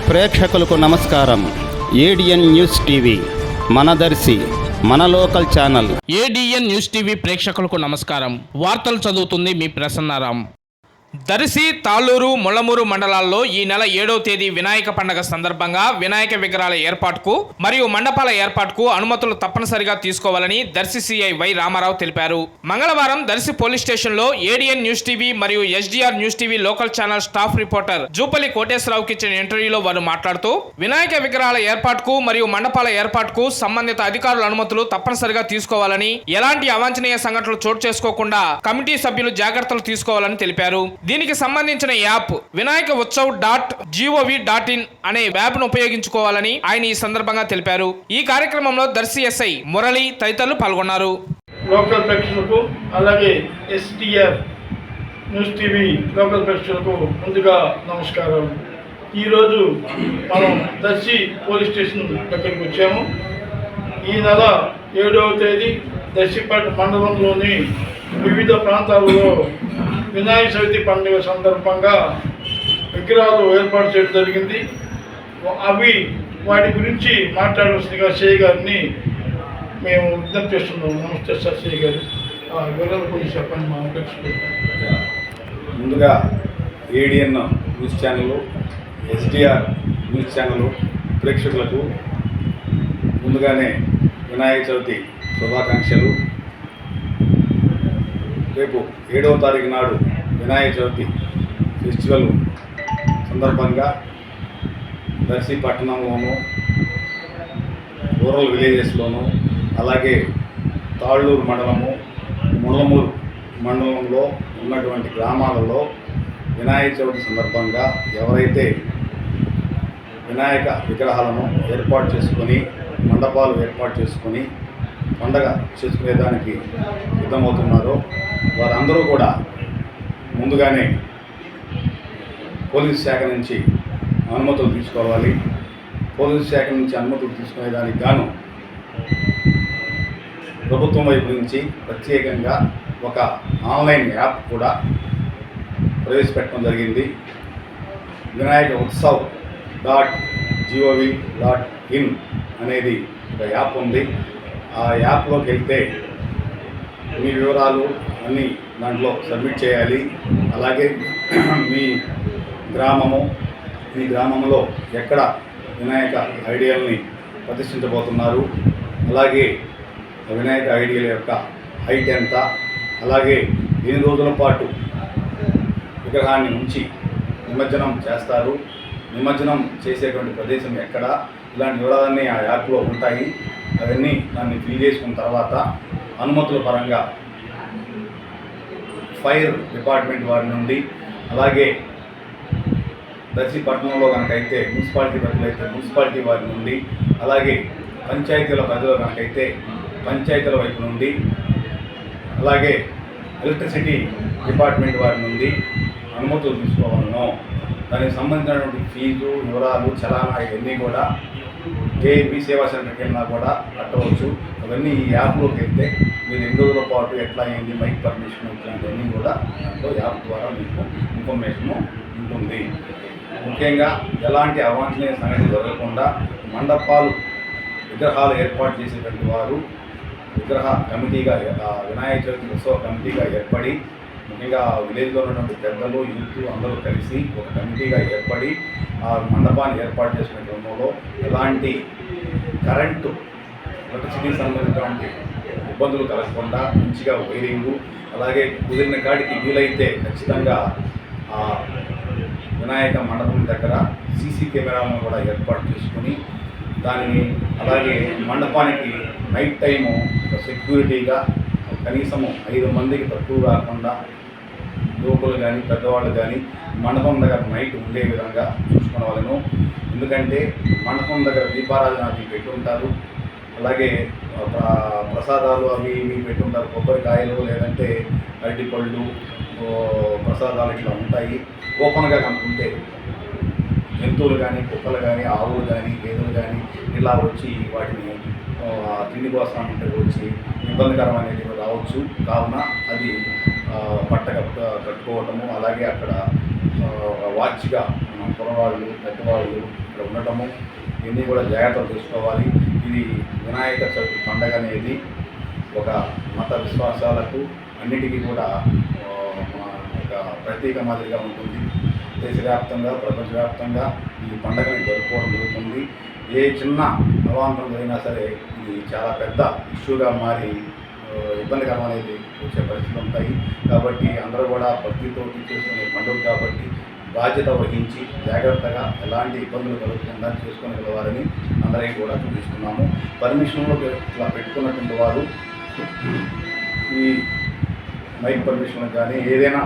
ప్రేక్షకులకు నమస్కారం. ADN news TV మన దర్శి మన local channel. ADN news TV ప్రేక్షకులకు నమస్కారం. వార్తలు చదువుతుంది మీ ప్రసన్నారాం. దర్శి, తాళ్ళూరు, ముళ్లమూరు మండలాల్లో ఈ నెల 7వ తేదీ వినాయక పండుగ సందర్భంగా వినాయక విగ్రహాల ఏర్పాటుకు మరియు మండపాల ఏర్పాటుకు అనుమతులు తప్పనిసరిగా తీసుకోవాలని దర్శి సిఐ వై రామారావు తెలిపారు. మంగళవారం దర్శి పోలీస్ స్టేషన్లో ఏడిఎన్ న్యూస్ టీవీ మరియు SDR news TV local channel staff reporter Jupalli కోటేశ్వరరావుకి ఇచ్చిన ఇంటర్వ్యూలో వారు మాట్లాడుతూ వినాయక విగ్రహాల ఏర్పాటుకు మరియు మండపాల ఏర్పాటుకు సంబంధిత అధికారుల అనుమతులు తప్పనిసరిగా తీసుకోవాలని, ఎలాంటి అవాంఛనీయ సంఘటనలు చోటు చేసుకోకుండా కమిటీ సభ్యులు జాగ్రత్తలు తీసుకోవాలని తెలిపారు. దీనికి సంబంధించిన యాప్ వినాయక ఉత్సవ్ .gov.in అనే యాప్ ను ఉపయోగించుకోవాలని ఆయన ఈ సందర్భంగా తెలిపారు. ఈ కార్యక్రమంలో దర్శి ఎస్ఐ మురళి తదితరులు పాల్గొన్నారు. లోకల్ ప్రేక్షకులకు అలాగే ఎస్డిఆర్ న్యూస్ టీవీ లోకల్ ప్రేక్షకులకు ముందుగా నమస్కారం. ఈరోజు మనం దర్శి పోలీస్ స్టేషన్ దగ్గరికి వచ్చాము. ఈ నెల 7వ తేదీ దర్శిపేట మండలంలోని వివిధ ప్రాంతాలలో వినాయక చవితి పండుగ సందర్భంగా విగ్రహాలు ఏర్పాటు చేయడం జరిగింది. వాటి గురించి మాట్లాడవలసిందిగా సిఐ గారిని మేము విజ్ఞప్తి చేస్తున్నాము. నమస్తే సార్ సిఐ గారు, వివరాల గురించి చెప్పండి మా ప్రేక్షకులు. ముందుగా ADN news channel, SDR news channel ప్రేక్షకులకు ముందుగానే వినాయక చవితి శుభాకాంక్షలు. రేపు 7వ తారీఖు నాడు వినాయక చవితి ఫెస్టివల్ సందర్భంగా దర్శి పట్టణంలోను, రూరల్ విలేజెస్లోను, అలాగే తాళ్ళూరు మండలము, ముళ్లమూరు మండలంలో ఉన్నటువంటి గ్రామాలలో వినాయక చవితి సందర్భంగా ఎవరైతే వినాయక విగ్రహాలను ఏర్పాటు చేసుకొని, మండపాలు ఏర్పాటు చేసుకొని పండగ చేసుకునేదానికి సిద్ధమవుతున్నారో వారందరూ కూడా ముందుగానే పోలీస్ శాఖ నుంచి అనుమతులు తీసుకోవాలి. పోలీస్ శాఖ నుంచి అనుమతులు తీసుకునేదానికి గాను ప్రభుత్వం వైపు నుంచి ప్రత్యేకంగా ఒక ఆన్లైన్ యాప్ కూడా ప్రవేశపెట్టడం జరిగింది. వినాయక ఉత్సవ్ .gov.in అనేది ఒక యాప్ ఉంది. ఆ యాప్లోకి వెళ్తే మీ వివరాలు అన్నీ దాంట్లో సబ్మిట్ చేయాలి. అలాగే మీ గ్రామంలో ఎక్కడ వినాయక ఐడియల్ని ప్రతిష్ఠించబోతున్నారు, అలాగే వినాయక ఐడియల్ యొక్క హైట్ ఎంత, అలాగే ఎన్ని రోజుల పాటు విగ్రహాన్ని ఉంచి నిమజ్జనం చేస్తారు, నిమజ్జనం చేసేటువంటి ప్రదేశం ఎక్కడ, ఇలాంటి వివరాలన్నీ ఆ యాప్లో ఉంటాయి. అవన్నీ దాన్ని ఫిల్ చేసుకున్న తర్వాత అనుమతుల పరంగా ఫైర్ డిపార్ట్మెంట్ వారి నుండి, అలాగే దర్శి పట్టణంలో కనుకైతే మున్సిపాలిటీ పరిధిలో అయితే మున్సిపాలిటీ వారి నుండి, అలాగే పంచాయతీల పరిధిలో కనుకైతే పంచాయతీల వైపు నుండి, అలాగే ఎలక్ట్రిసిటీ డిపార్ట్మెంట్ వారి నుండి అనుమతులు తీసుకోవాలను. దానికి సంబంధించినటువంటి ఫీజు వివరాలు, చలానా ఇవన్నీ కూడా మీ సేవా సెంటర్కి వెళ్ళినా కూడా కట్టవచ్చు. అవన్నీ ఈ యాప్లోకి వెళ్తే మీరు 2 రోజుల పాటు ఎట్లా అయింది, మైక్ పర్మిషన్ ఇట్లాంటివన్నీ కూడా దాంట్లో యాప్ ద్వారా మీకు ఇన్ఫర్మేషను ఉంటుంది. ముఖ్యంగా ఎలాంటి అవాంఛనీయ సంఘటన జరగకుండా మండపాలు విగ్రహాలు ఏర్పాటు చేసేటువంటి వారు విగ్రహ కమిటీగా, వినాయక చవితి ఉత్సవ కమిటీగా ఏర్పడి, ముఖ్యంగా విలేజ్లో ఉన్నటువంటి పెద్దలు, యూత్ అందరూ కలిసి ఒక కమిటీగా ఏర్పడి ఆ మండపాన్ని ఏర్పాటు చేసుకునే క్రమంలో ఎలాంటి కరెంటు, ఎలక్ట్రిసిటీకి సంబంధించినటువంటి ఇబ్బందులు కలగకుండా మంచిగా వైరింగు, అలాగే కుదిరిన కాడికి వీలైతే ఖచ్చితంగా ఆ వినాయక మండపం దగ్గర సీసీ కెమెరాలను కూడా ఏర్పాటు చేసుకుని దానిని, అలాగే మండపానికి నైట్ టైము సెక్యూరిటీగా కనీసము 5 మందికి తక్కువ కాకుండా యువకులు కానీ పెద్దవాళ్ళు కానీ మండపం దగ్గర నైట్ ఉండే విధంగా చూసుకోవాలను. ఎందుకంటే మండపం దగ్గర దీపారాధన అవి పెట్టుంటారు, అలాగే ప్రసాదాలు అవి ఇవి పెట్టుంటారు, కొబ్బరికాయలు లేదంటే అరటిపళ్ళు ప్రసాదాలు ఇట్లా ఉంటాయి. ఓపెన్గా కనుకుంటే జంతువులు కానీ, కుక్కలు కానీ, ఆవులు కానీ, గేదెలు కానీ ఇలా వచ్చి వాటిని తిండి కోసం అంటే వచ్చి ఇబ్బందికరం అనేది రావచ్చు. కావున అది పట్ట కట్టుకోవటము, అలాగే అక్కడ వాచ్గా మన కురవాళ్ళు పెద్దవాళ్ళు ఇక్కడ ఉండటము ఇవన్నీ కూడా జాగ్రత్తలు తీసుకోవాలి. ఇది వినాయక చవితి పండగ అనేది ఒక మత విశ్వాసాలకు అన్నిటికీ కూడా ఒక ప్రతీక మాదిరిగా ఉంటుంది. దేశవ్యాప్తంగా ప్రపంచవ్యాప్తంగా ఈ పండుగని జరుపుకోవడం జరుగుతుంది. ఏ చిన్న అవాంతరం జరిగినా సరే ఇది చాలా పెద్ద ఇష్యూగా మారి ఇబ్బందికరం అనేది వచ్చే పరిస్థితులు ఉంటాయి. కాబట్టి అందరూ కూడా భక్తితో చేసుకునే పండుగ కాబట్టి బాధ్యత వహించి జాగ్రత్తగా ఎలాంటి ఇబ్బందులు కలుగకుండా చేసుకోగలవారని అందరికీ కూడా చూపిస్తున్నాము. పర్మిషన్లో ఇట్లా పెట్టుకున్నటువంటి వారు ఈ మైక్ పర్మిషన్ కానీ ఏదైనా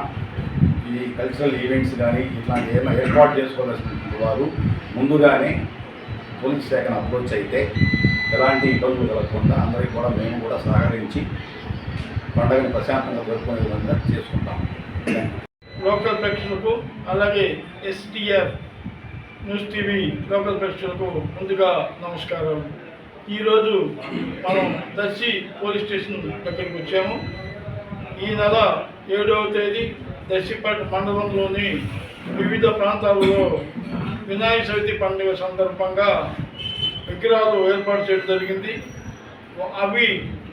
ఈ కల్చరల్ ఈవెంట్స్ కానీ ఇట్లాంటి ఏమైనా ఏర్పాటు చేసుకోవాల్సినటువంటి వారు ముందుగానే పోలీస్ శాఖను అప్రోచ్ అయితే ఎలాంటి ఇబ్బందులు కలగకుండా అందరికీ కూడా మేము కూడా సహకరించి పండుగని ప్రశాంతంగా జరుపుకునే విధంగా చేసుకుంటాము. లోకల్ ప్రేక్షకులకు అలాగే ఎస్టీఆర్ న్యూస్ టీవీ లోకల్ ప్రేక్షకులకు ముందుగా నమస్కారం. ఈరోజు మనం దర్శి పోలీస్ స్టేషన్ దగ్గరికి వచ్చాము. ఈ నెల 7వ తేదీ దర్శిపేట మండలంలోని వివిధ ప్రాంతాలలో వినాయక చవితి పండుగ సందర్భంగా విగ్రహాలు ఏర్పాటు చేయడం జరిగింది.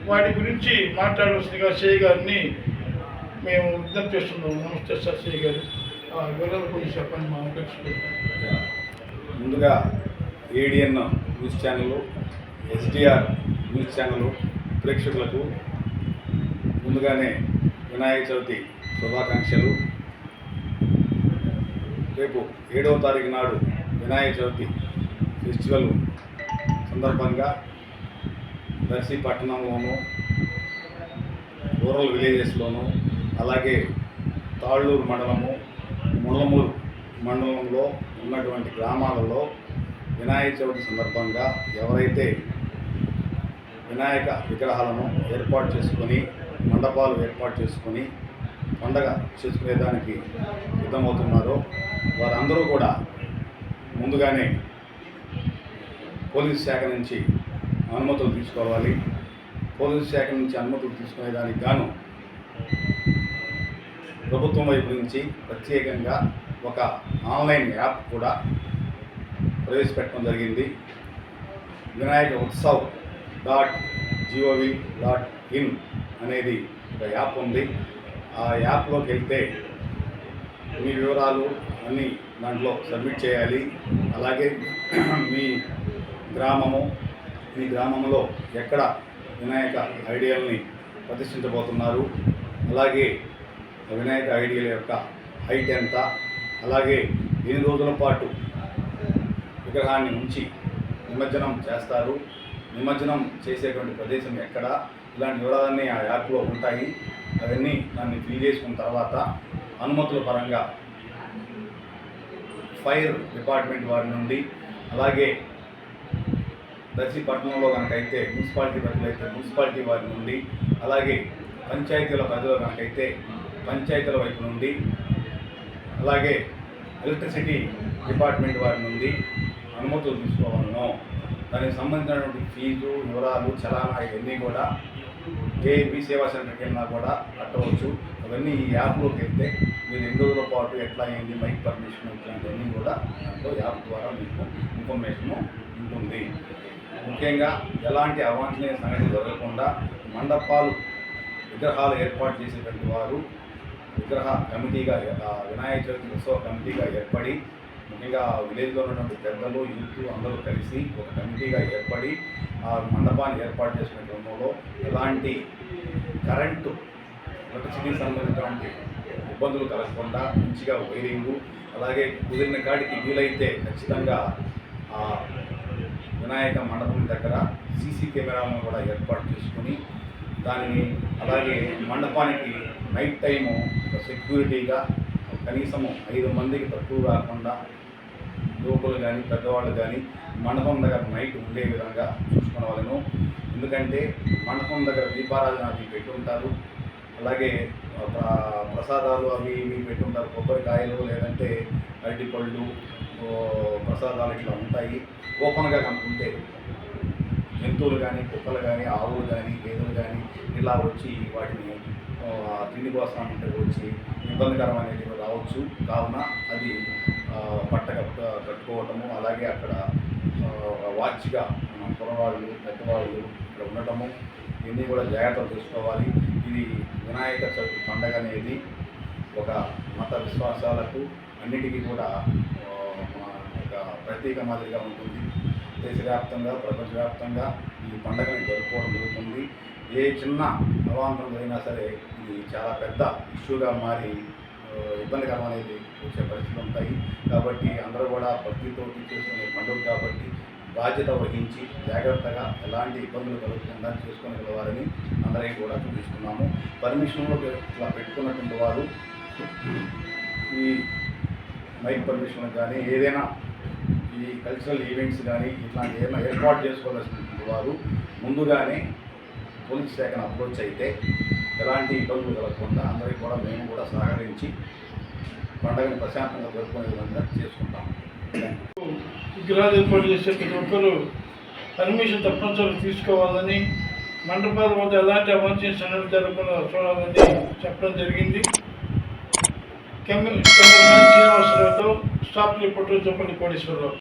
వాటి గురించి మాట్లాడవలసిందిగా సిఐ గారిని మేము విజ్ఞప్తి చేస్తున్నాము. నమస్తే సార్ సిఐ గారు, వివరాలు కొంచెం చెప్పండి మా ప్రేక్షకులు. ముందుగా ADN news channel, SDR news channel ప్రేక్షకులకు ముందుగానే వినాయక చవితి శుభాకాంక్షలు. రేపు 7వ తారీఖు నాడు వినాయక చవితి ఫెస్టివల్ సందర్భంగా దర్శి పట్టణంలోనూ రూరల్ విలేజెస్లోనూ అలాగే తాళ్ళూరు మండలము ముళ్ళమూరు మండలంలో ఉన్నటువంటి గ్రామాలలో వినాయక చవితి సందర్భంగా ఎవరైతే వినాయక విగ్రహాలను ఏర్పాటు చేసుకొని మండపాలు ఏర్పాటు చేసుకొని పండగ చేసుకునేదానికి సిద్ధమవుతున్నారో వారందరూ కూడా ముందుగానే పోలీస్ శాఖ నుంచి అనుమతులు తీసుకోవాలి. పోలీస్ శాఖ నుంచి అనుమతులు తీసుకునేదానికి గాను ప్రభుత్వం వైపు నుంచి ప్రత్యేకంగా ఒక ఆన్లైన్ యాప్ కూడా ప్రవేశపెట్టడం జరిగింది. వినాయక ఉత్సవ్ .gov.in అనేది ఒక యాప్ ఉంది. ఆ యాప్లోకి వెళ్తే మీ వివరాలు అన్నీ దాంట్లో సబ్మిట్ చేయాలి. అలాగే మీ గ్రామంలో ఎక్కడ వినాయక ఐడియల్ని ప్రతిష్ఠించబోతున్నారు, అలాగే వినాయక ఐడియల్ యొక్క హైట్ ఎంత, అలాగే ఎన్ని రోజుల పాటు విగ్రహాన్ని ఉంచి నిమజ్జనం చేస్తారు, నిమజ్జనం చేసేటువంటి ప్రదేశం ఎక్కడ, ఇలాంటి వివరాలన్నీ ఆ యాప్లో ఉంటాయి. అవన్నీ దాన్ని ఫిల్ చేసుకున్న తర్వాత అనుమతుల పరంగా ఫైర్ డిపార్ట్మెంట్ వారి నుండి, అలాగే దర్శి పట్టణంలో కనుకైతే మున్సిపాలిటీ ప్రజలైతే మున్సిపాలిటీ వారి నుండి, అలాగే పంచాయతీల ప్రజలు కనుకైతే పంచాయతీల వైపు నుండి, అలాగే ఎలక్ట్రిసిటీ డిపార్ట్మెంట్ వారి నుండి అనుమతులు తీసుకోవాలను. దానికి సంబంధించినటువంటి ఫీజు వివరాలు చలానా ఇవన్నీ కూడా మీ సేవా సెంటర్కి వెళ్ళినా కూడా కట్టవచ్చు. అవన్నీ ఈ యాప్లోకి వెళ్తే మీరు 2 రోజుల పాటు ఎట్లా అయింది, మైక్ పర్మిషన్ ఇట్లాంటివన్నీ కూడా దాంట్లో యాప్ ద్వారా మీకు ఇన్ఫర్మేషను ఉంటుంది. ముఖ్యంగా ఎలాంటి అవాంఛనీయ సంఘటన జరగకుండా మండపాలు విగ్రహాలు ఏర్పాటు చేసేటువంటి వారు విగ్రహ కమిటీగా వినాయక చవితి ఉత్సవ కమిటీగా ఏర్పడి, ముఖ్యంగా విలేజ్లో ఉన్నటువంటి పెద్దలు యూత్ అందరూ కలిసి ఒక కమిటీగా ఏర్పడి ఆ మండపాన్ని ఏర్పాటు చేసిన క్రమంలో ఎలాంటి కరెంటు ఎలక్ట్రిసిటీకి సంబంధించినటువంటి ఇబ్బందులు కలగకుండా మంచిగా వైరింగు, అలాగే కుదిరిన కాడికి వీలైతే ఖచ్చితంగా వినాయక మండపం దగ్గర సీసీ కెమెరాలను కూడా ఏర్పాటు చేసుకుని దానిని, అలాగే మండపానికి నైట్ టైము సెక్యూరిటీగా కనీసము 5 మందికి తక్కువ కాకుండా యువకులు కానీ పెద్దవాళ్ళు కానీ మండపం దగ్గర నైట్ ఉండే విధంగా చూసుకోవాలను. ఎందుకంటే మండపం దగ్గర దీపారాధన అవి పెట్టుంటారు, అలాగే ప్రసాదాలు అవి ఇవి పెట్టుంటారు, కొబ్బరికాయలు లేదంటే అరటిపళ్ళు ప్రసాదాలు ఇట్లా ఉంటాయి. ఓపెన్గా కనుకుంటే జంతువులు కానీ కుక్కలు కానీ ఆవులు కానీ గేదెలు కానీ ఇలా వచ్చి వాటిని తిండి కోసం అంటే వచ్చి ఇబ్బందికరం అనేది రావచ్చు. కావున అది పట్ట కట్టుకోవటము, అలాగే అక్కడ వాచ్గా మన కుర్రవాళ్ళు పెద్దవాళ్ళు ఇక్కడ ఉండటము, ఇవన్నీ కూడా జాగ్రత్తలు తీసుకోవాలి. ఇది వినాయక చవితి పండగ అనేది ఒక మత విశ్వాసాలకు అన్నిటికీ కూడా ఒక ప్రత్యేక మాదిరిగా ఉంటుంది. దేశవ్యాప్తంగా ప్రపంచవ్యాప్తంగా ఈ పండుగని జరుపుకోవడం జరుగుతుంది. ఏ చిన్న అవాంతరం జరిగినా సరే ఇది చాలా పెద్ద ఇష్యూగా మారి ఇబ్బందికరం అనేది వచ్చే పరిస్థితులు ఉంటాయి. కాబట్టి అందరూ కూడా భక్తితో చేసుకునే పండుగ కాబట్టి బాధ్యత వహించి జాగ్రత్తగా ఎలాంటి ఇబ్బందులు కలుగకుండా చేసుకోగలవారని అందరికీ కూడా చూపిస్తున్నాము. పర్మిషన్లో ఇలా పెట్టుకున్నటువంటి వారు ఈ మైక్ పర్మిషన్ కానీ ఏదైనా ఈ కల్చరల్ ఈవెంట్స్ కానీ ఇట్లాంటి ఏమైనా ఏర్పాటు చేసుకోవాల్సినటువంటి వారు ముందుగానే పోలీస్ శాఖను అప్రోచ్ అయితే ఎలాంటి ఇబ్బందులు కలగకుండా అందరికీ కూడా మేము కూడా సహకరించి పండుగని ప్రశాంతంగా జరుపుకునే విధంగా చేసుకుంటాము. విగ్రహాలు ఏర్పాటు చేసే ప్రతి ఒక్కరూ పర్మిషన్ తప్పనిసరిగా తీసుకోవాలని, మండపాల వద్ద ఎలాంటి అవాంఛనీయ సంఘటనలు జరగకుండా చూడాలని చెప్పడం జరిగింది. కెమెరామెన్ శ్రీనివాసరావుతో స్టాఫ్ రిపోర్టర్ జోపల్లి కోటేశ్వరరావు.